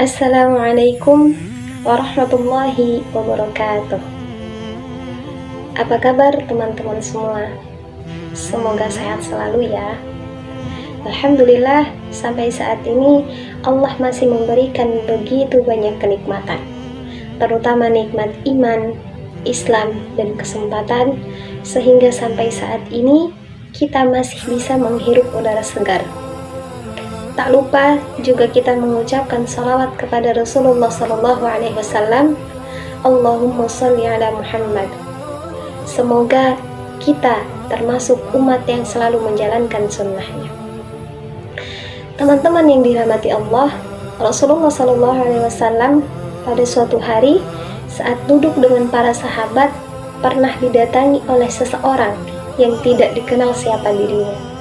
Assalamualaikum warahmatullahi wabarakatuh. Apa kabar teman-teman semua? Semoga sehat selalu ya. Alhamdulillah, sampai saat ini Allah masih memberikan begitu banyak kenikmatan, terutama nikmat iman, Islam, dan kesempatan, sehingga sampai saat ini kita masih bisa menghirup udara segar. Tak lupa juga kita mengucapkan salawat kepada Rasulullah SAW. Allahumma sholli ala Muhammad. Semoga kita termasuk umat yang selalu menjalankan sunnahnya. Teman-teman yang dirahmati Allah, Rasulullah SAW pada suatu hari saat duduk dengan para sahabat pernah didatangi oleh seseorang yang tidak dikenal siapa dirinya.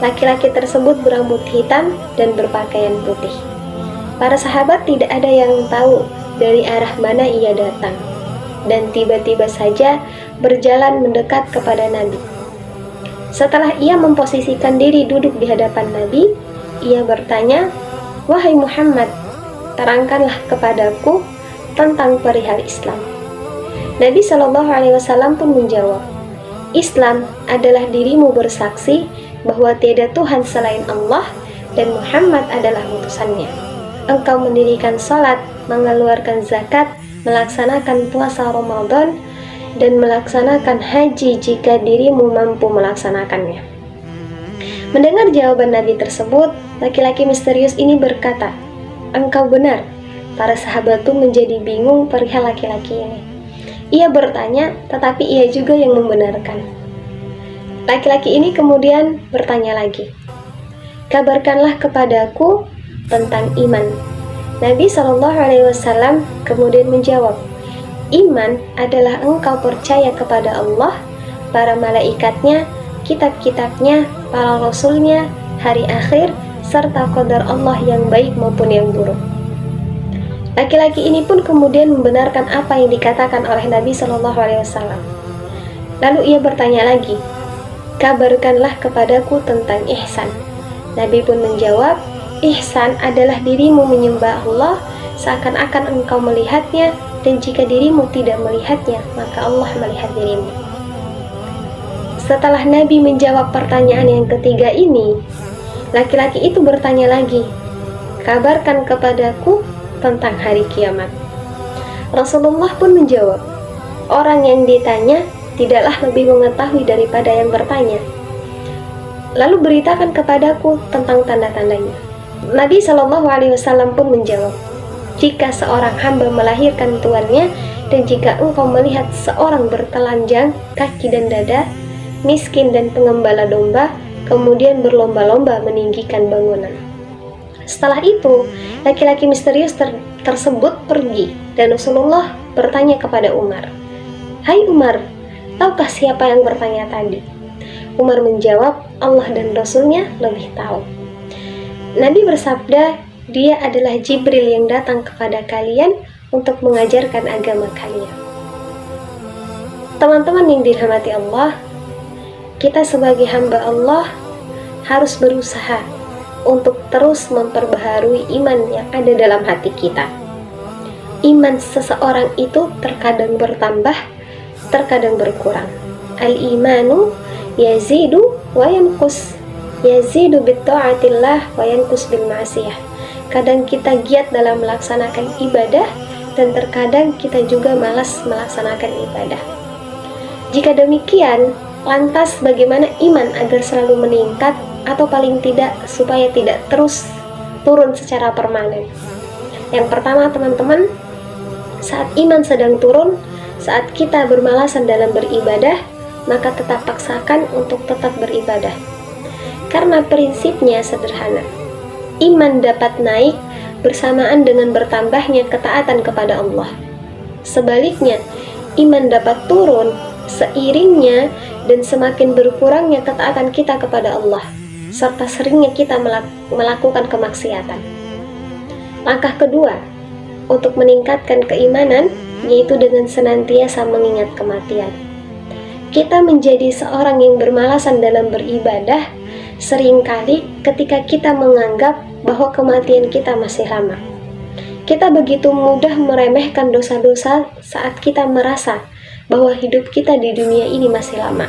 Laki-laki tersebut berambut hitam dan berpakaian putih. Para sahabat tidak ada yang tahu dari arah mana ia datang, dan tiba-tiba saja berjalan mendekat kepada Nabi. Setelah ia memposisikan diri duduk di hadapan Nabi, ia bertanya, "Wahai Muhammad, terangkanlah kepadaku tentang perihal Islam." Nabi SAW pun menjawab, "Islam adalah dirimu bersaksi bahwa tiada Tuhan selain Allah dan Muhammad adalah utusannya. Engkau mendirikan salat, mengeluarkan zakat, melaksanakan puasa Ramadan, dan melaksanakan haji jika dirimu mampu melaksanakannya." Mendengar jawaban Nabi tersebut, laki-laki misterius ini berkata, "Engkau benar." Para sahabat pun menjadi bingung perihal laki-laki ini. Ia bertanya, tetapi ia juga yang membenarkan. Laki-laki ini kemudian bertanya lagi, "Kabarkanlah kepadaku tentang iman." Nabi SAW kemudian menjawab, "Iman adalah engkau percaya kepada Allah, para malaikatnya, kitab-kitabnya, para rasulnya, hari akhir, serta qadar Allah yang baik maupun yang buruk." Laki-laki ini pun kemudian membenarkan apa yang dikatakan oleh Nabi SAW. Lalu ia bertanya lagi, "Kabarkanlah kepadaku tentang ihsan." Nabi pun menjawab, "Ihsan adalah dirimu menyembah Allah seakan-akan engkau melihatnya, dan jika dirimu tidak melihatnya, maka Allah melihat dirimu." Setelah Nabi menjawab pertanyaan yang ketiga ini, laki-laki itu bertanya lagi, "Kabarkan kepadaku tentang hari kiamat." Rasulullah pun menjawab, "Orang yang ditanya tidaklah lebih mengetahui daripada yang bertanya. Lalu beritakan kepadaku tentang tanda-tandanya." Nabi SAW pun menjawab, "Jika seorang hamba melahirkan tuannya, dan jika engkau melihat seorang bertelanjang kaki dan dada, miskin dan pengembala domba, kemudian berlomba-lomba meninggikan bangunan." Setelah itu, laki-laki misterius tersebut pergi, dan Rasulullah bertanya kepada Umar, "Hai Umar, tahukah siapa yang bertanya tadi?" Umar menjawab, "Allah dan Rasulnya lebih tahu." Nabi bersabda, "Dia adalah Jibril yang datang kepada kalian untuk mengajarkan agama kalian." Teman-teman yang dirahmati Allah, kita sebagai hamba Allah harus berusaha untuk terus memperbaharui iman yang ada dalam hati kita. Iman seseorang itu terkadang bertambah, terkadang berkurang. Al-imanu yazidu wa yanqus, yazidu bitta'atillah wa yanqus bil ma'siyah. Kadang kita giat dalam melaksanakan ibadah, dan terkadang kita juga malas melaksanakan ibadah. Jika demikian, lantas bagaimana iman agar selalu meningkat, atau paling tidak supaya tidak terus turun secara permanen? Yang pertama teman-teman, saat iman sedang turun, saat kita bermalasan dalam beribadah, maka tetap paksakan untuk tetap beribadah. Karena prinsipnya sederhana. Iman dapat naik bersamaan dengan bertambahnya ketaatan kepada Allah. Sebaliknya, iman dapat turun seiringnya dan semakin berkurangnya ketaatan kita kepada Allah, serta seringnya kita melakukan kemaksiatan. Langkah kedua untuk meningkatkan keimanan, yaitu dengan senantiasa mengingat kematian. Kita menjadi seorang yang bermalasan dalam beribadah seringkali ketika kita menganggap bahwa kematian kita masih lama. Kita begitu mudah meremehkan dosa-dosa saat kita merasa bahwa hidup kita di dunia ini masih lama.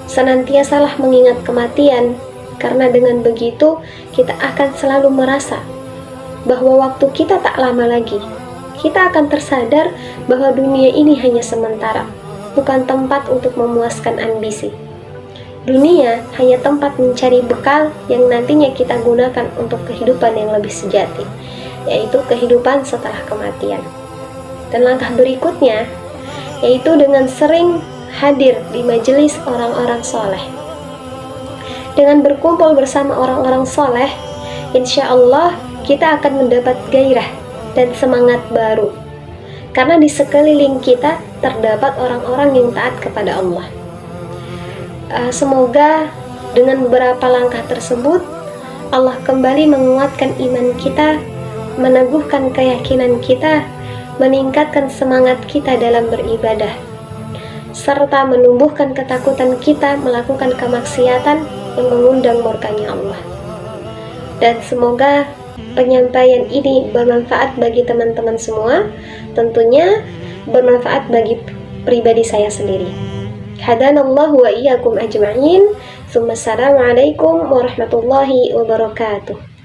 Senantiasalah mengingat kematian, karena dengan begitu kita akan selalu merasa bahwa waktu kita tak lama lagi. Kita akan tersadar bahwa dunia ini hanya sementara, bukan tempat untuk memuaskan ambisi. Dunia hanya tempat mencari bekal yang nantinya kita gunakan untuk kehidupan yang lebih sejati, yaitu kehidupan setelah kematian. Dan langkah berikutnya, yaitu dengan sering hadir di majelis orang-orang soleh. Dengan berkumpul bersama orang-orang soleh, insya Allah kita akan mendapat gairah dan semangat baru. Karena di sekeliling kita terdapat orang-orang yang taat kepada Allah. Semoga dengan beberapa langkah tersebut, Allah kembali menguatkan iman kita, meneguhkan keyakinan kita, meningkatkan semangat kita dalam beribadah, serta menumbuhkan ketakutan kita melakukan kemaksiatan yang mengundang murkanya Allah. Dan semoga penyampaian ini bermanfaat bagi teman-teman semua, tentunya bermanfaat bagi pribadi saya sendiri. Hadanallahu wa iyyakum ajma'in. Assalamualaikum warahmatullahi wabarakatuh.